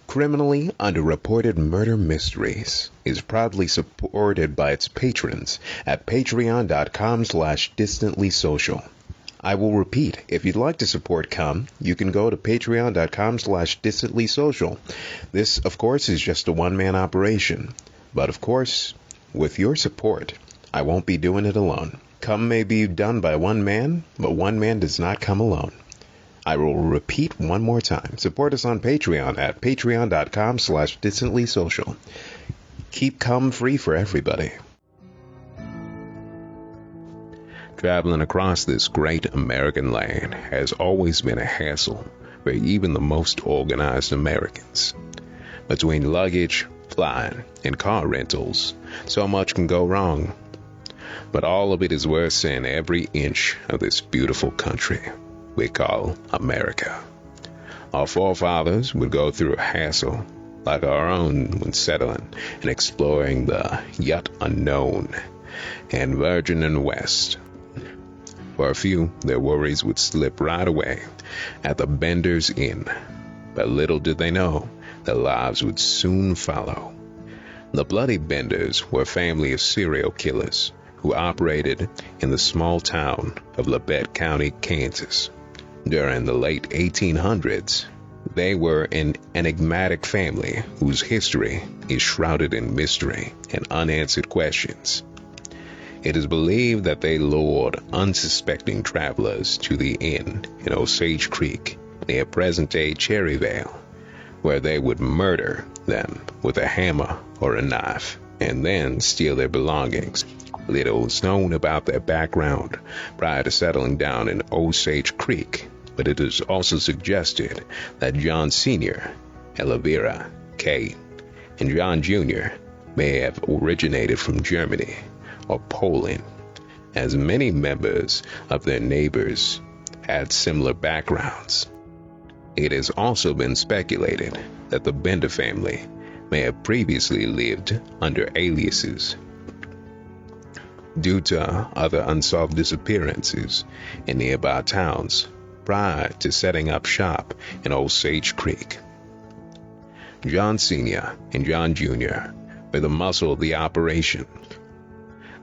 Criminally Underreported Murder Mysteries is proudly supported by its patrons at patreon.com/distantlysocial. I will repeat, if you'd like to support CUMM, you can go to patreon.com/distantlysocial. This, of course, is just a one-man operation. But, of course, with your support, I won't be doing it alone. CUMM may be done by one man, but one man does not come alone. I will repeat one more time. Support us on Patreon at patreon.com/distantlysocial. Keep CUMM free for everybody. Traveling across this great American land has always been a hassle for even the most organized Americans. Between luggage, flying, and car rentals, so much can go wrong. But all of it is worth seeing every inch of this beautiful country we call America. Our forefathers would go through a hassle like our own when settling and exploring the yet unknown and virgin West. For a few, their worries would slip right away at the Bender's Inn, but little did they know their lives would soon follow. The Bloody Benders were a family of serial killers who operated in the small town of Labette County, Kansas. During the late 1800s, they were an enigmatic family whose history is shrouded in mystery and unanswered questions. It is believed that they lured unsuspecting travelers to the inn in Osage Creek near present-day Cherryvale, where they would murder them with a hammer or a knife and then steal their belongings. Little is known about their background prior to settling down in Osage Creek, but it is also suggested that John Sr., Elvira, Kate, and John Jr. may have originated from Germany or Poland, as many members of their neighbors had similar backgrounds. It has also been speculated that the Bender family may have previously lived under aliases due to other unsolved disappearances in nearby towns prior to setting up shop in Osage Creek. John Sr. and John Jr. were the muscle of the operation.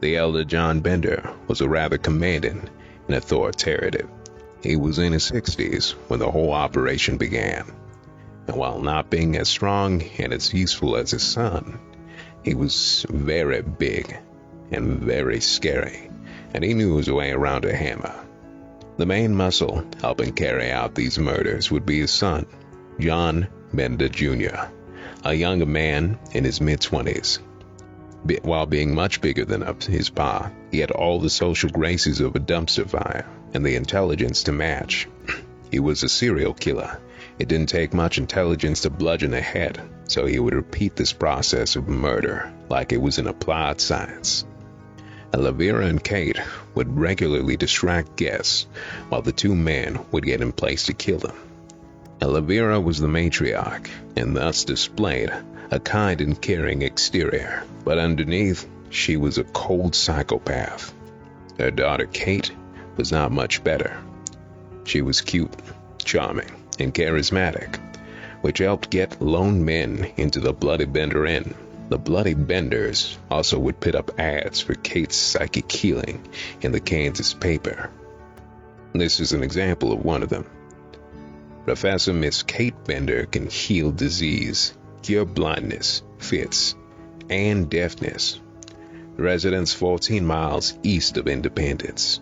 The elder John Bender was a rather commanding and authoritative. He was in his 60s when the whole operation began, and while not being as strong and as useful as his son, he was very big and very scary, and he knew his way around a hammer. The main muscle helping carry out these murders would be his son, John Bender Jr., a younger man in his mid-20s. While being much bigger than his pa, he had all the social graces of a dumpster fire and the intelligence to match. He was a serial killer. It didn't take much intelligence to bludgeon a head, so he would repeat this process of murder like it was an applied science. Elvira and Kate would regularly distract guests while the two men would get in place to kill them. Elvira was the matriarch and thus displayed a kind and caring exterior, but underneath she was a cold psychopath. Her daughter Kate was not much better. She was cute, charming, and charismatic, which helped get lone men into the Bloody Bender Inn. The Bloody Benders also would put up ads for Kate's psychic healing in the Kansas paper. This is an example of one of them. Professor Miss Kate Bender can heal disease, cure blindness, fits, and deafness. Residence 14 miles east of Independence,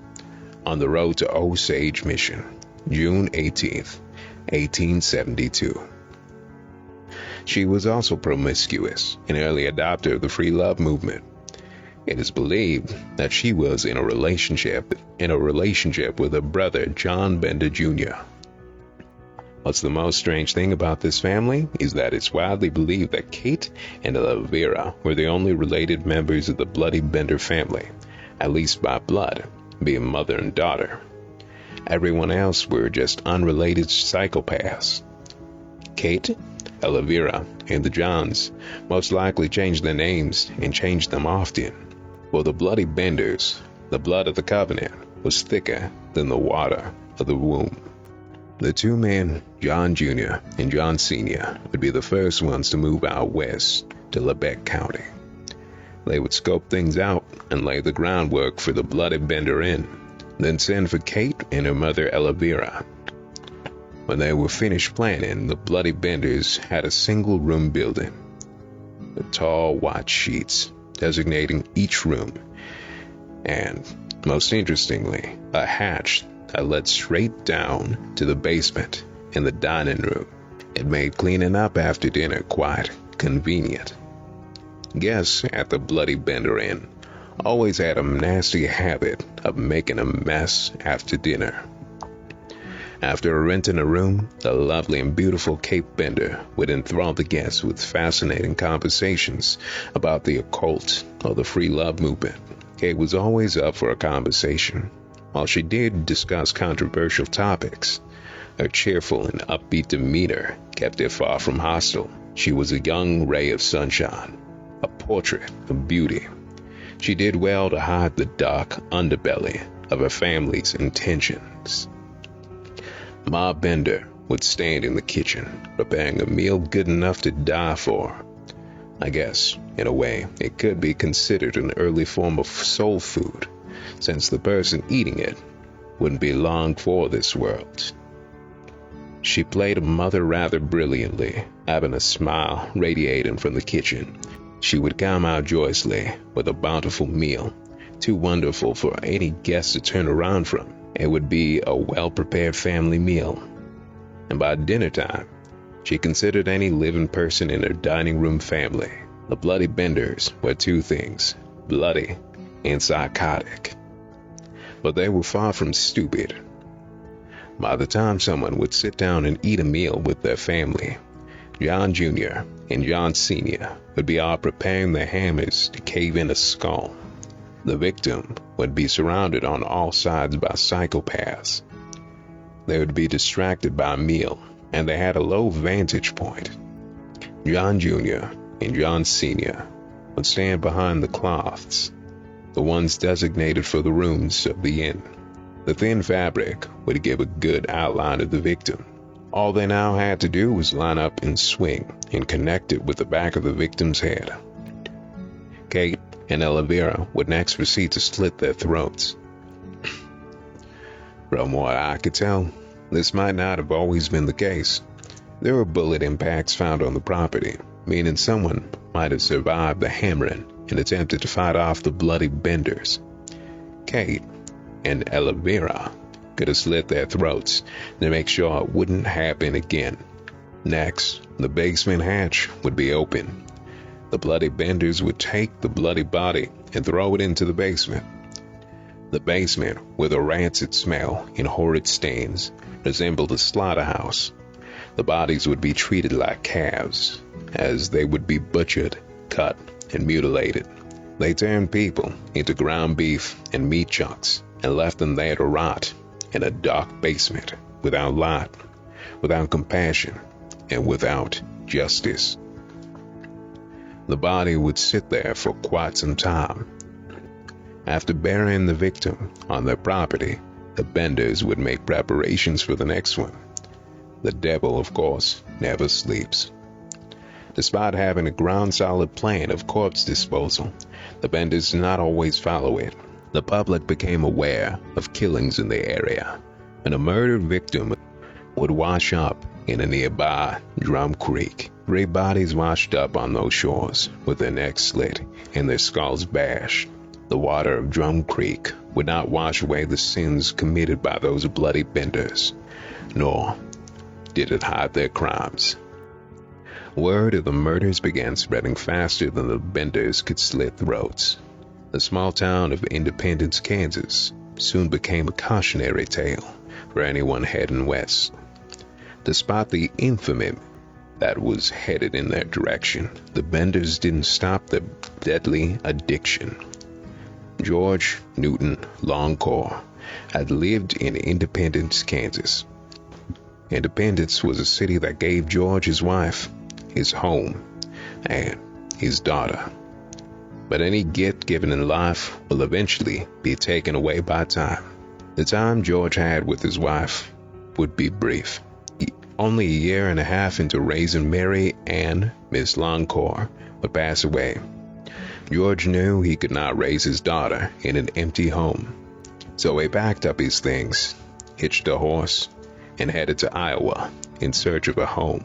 on the road to Osage Mission, June 18th, 1872. She was also promiscuous, an early adopter of the free love movement. It is believed that she was in a relationship with her brother John Bender Jr. What's the most strange thing about this family is that it's widely believed that Kate and Elvira were the only related members of the Bloody Bender family, at least by blood, being mother and daughter. Everyone else were just unrelated psychopaths. Kate, Elvira, and the Johns most likely changed their names and changed them often. For the Bloody Benders, the blood of the covenant was thicker than the water of the womb. The two men, John Jr. and John Sr. would be the first ones to move out west to Lebec County. They would scope things out and lay the groundwork for the Bloody Bender Inn, then send for Kate and her mother Elvira. When they were finished planning, the Bloody Benders had a single-room building, with tall white sheets designating each room, and, most interestingly, a hatch that led straight down to the basement and the dining room. It made cleaning up after dinner quite convenient. Guests at the Bloody Bender Inn always had a nasty habit of making a mess after dinner. After renting a room, the lovely and beautiful Kate Bender would enthrall the guests with fascinating conversations about the occult or the free love movement. Kate was always up for a conversation. While she did discuss controversial topics, her cheerful and upbeat demeanor kept her far from hostile. She was a young ray of sunshine, a portrait of beauty. She did well to hide the dark underbelly of her family's intentions. Ma Bender would stand in the kitchen, preparing a meal good enough to die for. I guess, in a way, it could be considered an early form of soul food, since the person eating it wouldn't be long for this world. She played a mother rather brilliantly, having a smile radiating from the kitchen. She would come out joyously with a bountiful meal, too wonderful for any guest to turn around from. It would be a well-prepared family meal. And by dinner time, she considered any living person in her dining room family. The Bloody Benders were two things, bloody and psychotic. But they were far from stupid. By the time someone would sit down and eat a meal with their family, John Jr. and John Sr. would be all preparing their hammers to cave in a skull. The victim would be surrounded on all sides by psychopaths. They would be distracted by a meal, and they had a low vantage point. John Jr. and John Sr. would stand behind the cloths, the ones designated for the rooms of the inn. The thin fabric would give a good outline of the victim. All they now had to do was line up and swing and connect it with the back of the victim's head. Kate and Elvira would next proceed to slit their throats. From what I could tell, this might not have always been the case. There were bullet impacts found on the property, meaning someone might have survived the hammering and attempted to fight off the Bloody Benders. Kate and Elvira could have slit their throats to make sure it wouldn't happen again. Next, the basement hatch would be open. The Bloody Benders would take the bloody body and throw it into the basement. The basement, with a rancid smell and horrid stains, resembled a slaughterhouse. The bodies would be treated like calves, as they would be butchered, cut, and mutilated. They turned people into ground beef and meat chunks and left them there to rot in a dark basement, without light, without compassion, and without justice. The body would sit there for quite some time. After burying the victim on their property, the Benders would make preparations for the next one. The devil, of course, never sleeps. Despite having a ground-solid plan of corpse disposal, the Benders did not always follow it. The public became aware of killings in the area, and a murdered victim would wash up in a nearby Drum Creek. 3 bodies washed up on those shores, with their necks slit and their skulls bashed. The water of Drum Creek would not wash away the sins committed by those Bloody Benders, nor did it hide their crimes. Word of the murders began spreading faster than the Benders could slit throats. The small town of Independence, Kansas, soon became a cautionary tale for anyone heading west. Despite the infamy that was headed in their direction, the Benders didn't stop their deadly addiction. George Newton Longcore had lived in Independence, Kansas. Independence was a city that gave George his wife, his home, and his daughter. But any gift given in life will eventually be taken away by time. The time George had with his wife would be brief. Only a year and a half into raising Mary Ann, Miss Longcore would pass away. George knew he could not raise his daughter in an empty home, so he packed up his things, hitched a horse, and headed to Iowa in search of a home.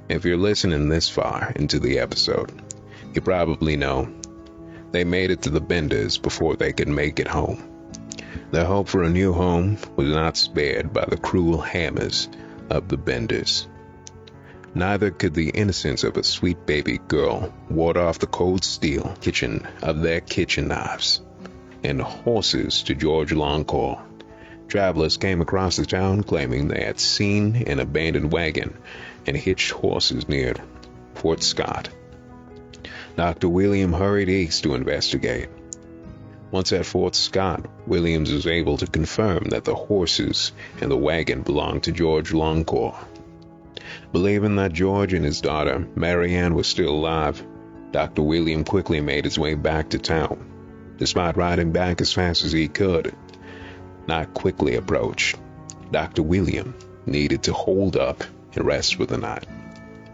If you're listening this far into the episode, you probably know they made it to the Benders before they could make it home. Their hope for a new home was not spared by the cruel hammers of the Benders. Neither could the innocence of a sweet baby girl ward off the cold steel kitchen of their kitchen knives and horses to George Longcore. Travelers came across the town claiming they had seen an abandoned wagon and hitched horses near Fort Scott. Dr. William hurried east to investigate. Once at Fort Scott, Williams was able to confirm that the horses and the wagon belonged to George Longcore. Believing that George and his daughter, Mary Ann, were still alive, Dr. William quickly made his way back to town. Despite riding back as fast as he could, night quickly approached. Dr. William needed to hold up and rest for the night.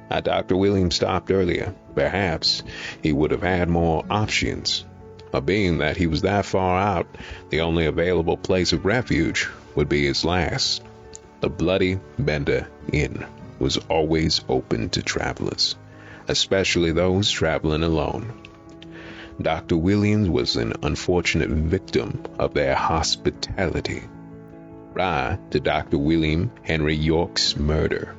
Had Dr. William stopped earlier, perhaps he would have had more options. But being that he was that far out, the only available place of refuge would be his last. The Bloody Bender Inn was always open to travelers, especially those traveling alone. Dr. Williams was an unfortunate victim of their hospitality. Prior to Dr. William Henry York's murder,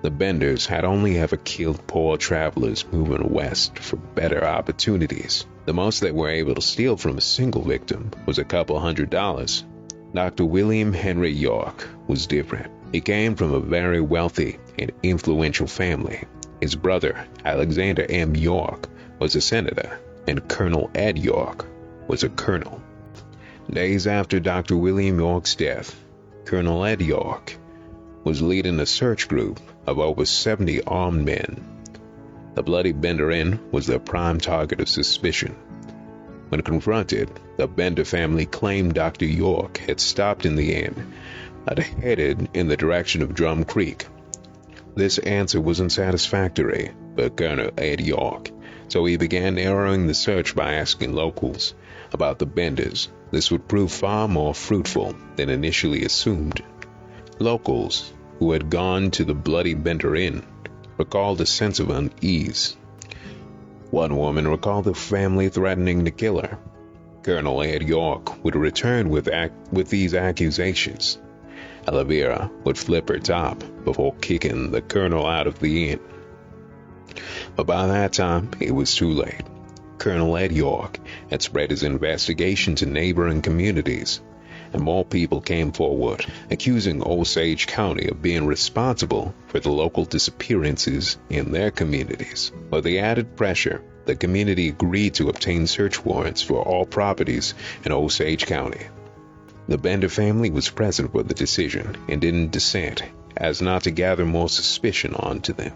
the Benders had only ever killed poor travelers moving west for better opportunities. The most they were able to steal from a single victim was a couple $100. Dr. William Henry York was different. He came from a very wealthy and influential family. His brother, Alexander M. York, was a senator, and Colonel Ed York was a colonel. Days after Dr. William York's death, Colonel Ed York was leading a search group of over 70 armed men. The Bloody Bender Inn was their prime target of suspicion. When confronted, the Bender family claimed Dr. York had stopped in the inn and headed in the direction of Drum Creek. This answer wasn't satisfactory for Colonel Ed York, so he began narrowing the search by asking locals about the Benders. This would prove far more fruitful than initially assumed. Locals who had gone to the Bloody Bender Inn recalled a sense of unease. One woman recalled the family threatening to kill her. Colonel Ed York would return with these accusations. Elvira would flip her top before kicking the colonel out of the inn. But by that time, it was too late. Colonel Ed York had spread his investigation to neighboring communities, and more people came forward, accusing Osage County of being responsible for the local disappearances in their communities. With the added pressure, the community agreed to obtain search warrants for all properties in Osage County. The Bender family was present for the decision and didn't dissent, as not to gather more suspicion onto them.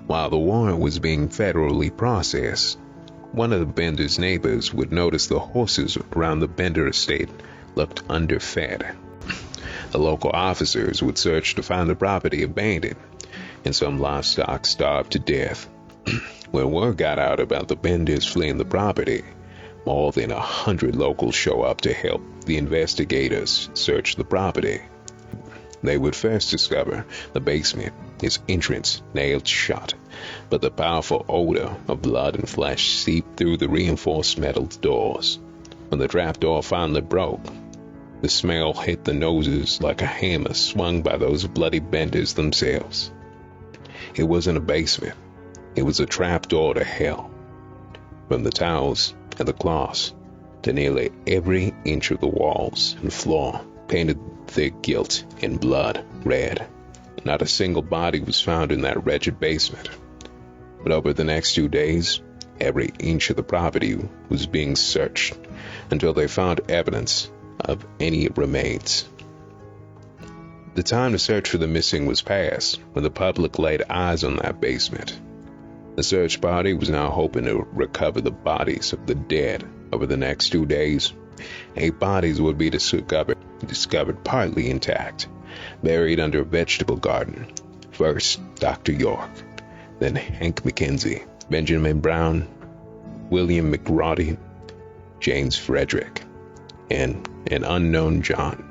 While the warrant was being federally processed, one of the Bender's neighbors would notice the horses around the Bender estate looked underfed. The local officers would search to find the property abandoned, and some livestock starved to death. When word got out about the Benders fleeing the property, more than 100 locals show up to help the investigators search the property. They would first discover the basement, its entrance nailed shut, but the powerful odor of blood and flesh seeped through the reinforced metal doors. When the trapdoor finally broke, the smell hit the noses like a hammer swung by those bloody Benders themselves. It wasn't a basement. It was a trapdoor to hell. From the towels and the cloths to nearly every inch of the walls and floor painted their guilt in blood red. Not a single body was found in that wretched basement. But over the next 2 days, every inch of the property was being searched until they found evidence of any remains. The time to search for the missing was past when the public laid eyes on that basement. The search party was now hoping to recover the bodies of the dead. Over the next 2 days, 8 bodies would be discovered partly intact, buried under a vegetable garden First, Dr. York, then Hank McKenzie, Benjamin Brown, William McRory, James Frederick, and an unknown John.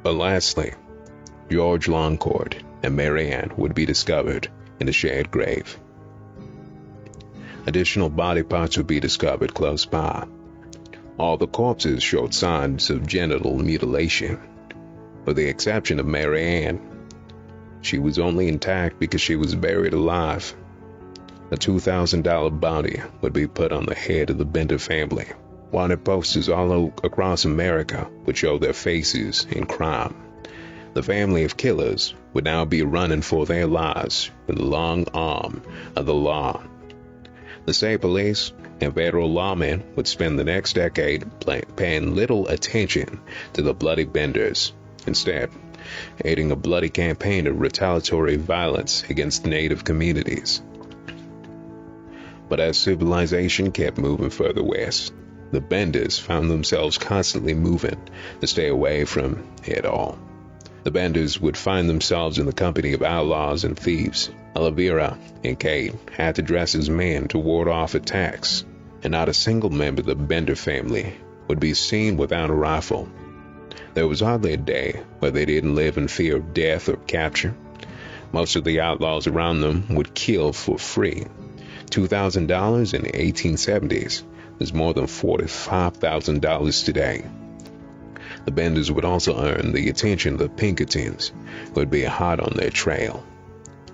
But lastly, George Longcourt and Mary Ann would be discovered in a shared grave. Additional body parts would be discovered close by. All the corpses showed signs of genital mutilation, with the exception of Mary Ann. She was only intact because she was buried alive. A $2,000 bounty would be put on the head of the Bender family. Wanted posters all across America would show their faces in crime. The family of killers would now be running for their lives in the long arm of the law. The state police and federal lawmen would spend the next decade paying little attention to the bloody Benders, instead aiding a bloody campaign of retaliatory violence against Native communities. But as civilization kept moving further west, the Benders found themselves constantly moving to stay away from it all. The Benders would find themselves in the company of outlaws and thieves. Elvira and Kate had to dress as men to ward off attacks, and not a single member of the Bender family would be seen without a rifle. There was hardly a day where they didn't live in fear of death or capture. Most of the outlaws around them would kill for free. $2,000 in the 1870s was more than $45,000 today. The Benders would also earn the attention of the Pinkertons, who would be hot on their trail.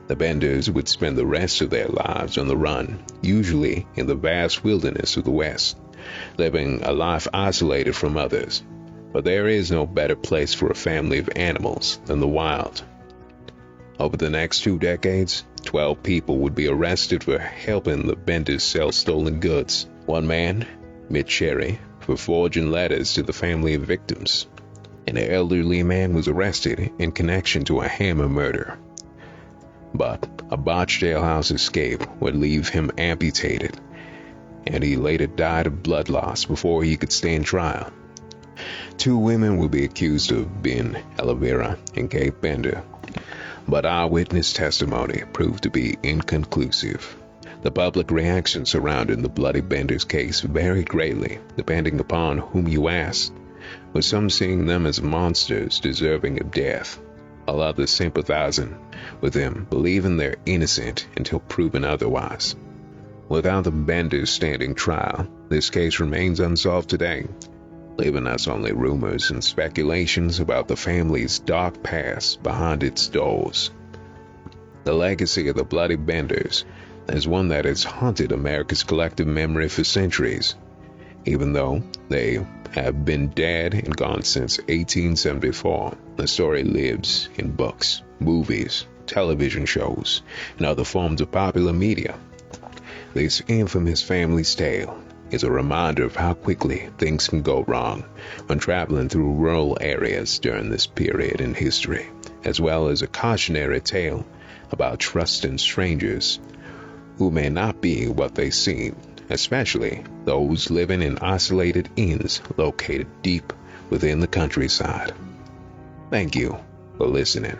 The Benders would spend the rest of their lives on the run, usually in the vast wilderness of the West, living a life isolated from others. But there is no better place for a family of animals than the wild. Over the next 2 decades, 12 people would be arrested for helping the Benders sell stolen goods. One man, Mitch Sherry, for forging letters to the family of victims. An elderly man was arrested in connection to a hammer murder. But a botched jailhouse escape would leave him amputated, and he later died of blood loss before he could stand trial. 2 women will be accused of being Elvira and Kate Bender, but eyewitness testimony proved to be inconclusive. The public reaction surrounding the Bloody Benders case varied greatly, depending upon whom you asked, with some seeing them as monsters deserving of death, while others sympathizing with them, believing they're innocent until proven otherwise. Without the Benders standing trial, this case remains unsolved today, leaving us only rumors and speculations about the family's dark past behind its doors. The legacy of the Bloody Benders is one that has haunted America's collective memory for centuries. Even though they have been dead and gone since 1874, the story lives in books, movies, television shows, and other forms of popular media. This infamous family's tale is a reminder of how quickly things can go wrong when traveling through rural areas during this period in history, as well as a cautionary tale about trusting strangers who may not be what they seem, especially those living in isolated inns located deep within the countryside. Thank you for listening.